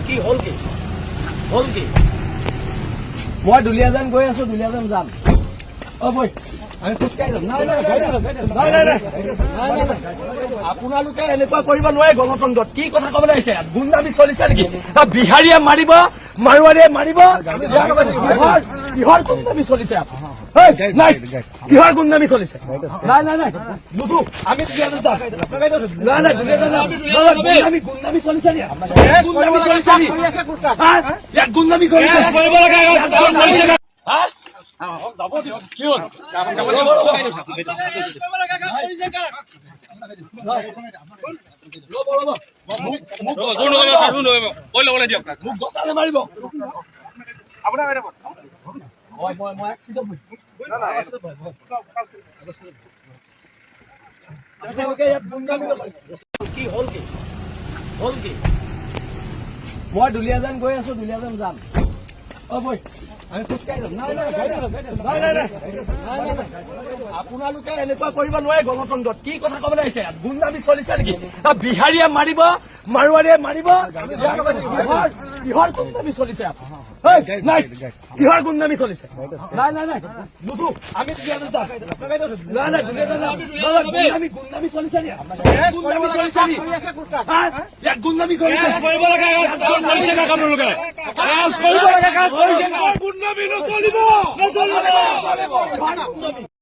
কি হল কি মই দুলীয়াজান গৈ আছো, দুলীয়াজান যাম। অ বৈ আমি খোজকাঢ়ি যাম। আপোনালোকে এনেকুৱা কৰিব নোৱাৰে গণতন্ত্ৰত। কি কথা ক'বলৈ আহিছে? গুণ্ডামি চলিছে নেকি? বিহাৰীয়ে মাৰিব, মাৰোৱাৰীয়ে মাৰিব, কিহৰ গুণ্ডামি চলিছে? নাই, কিহৰ গুণ্ডামি চলিছে? নাই নুঠো, আমি দুলীয়াজান যাম। নাই দুলীয়াজান গুণ্ডামি চলিছে নি? ইয়াত গুণ্ডামি চলিছে। কি হ'ল? মাৰিব কি হল কি মই দুলীয়াজান গৈ আছো, দুলীয়াজান যাম। অ বৈ আমি খোজকাঢ়ি যাম। আপোনালোকে এনেকুৱা কৰিব নোৱাৰে গণতন্ত্ৰত। কি কথা ক'বলৈ আহিছে? গুণ্ডামি চলিছে নেকি? বিহাৰীয়ে মাৰিব, মাৰোৱাৰীয়ে মাৰিব, কিহৰ গুণ্ডামি চলিছে? নাই, কিহৰ গুণ্ডামি চলিছে? নাই নুঠো, আমি দুলীয়াজান যাম। নাই দুলীয়াজান গুণ্ডামি চলিছে নি? ইয়াত গুণ্ডামি চলিছে। গুণ্ডামি নচলিব।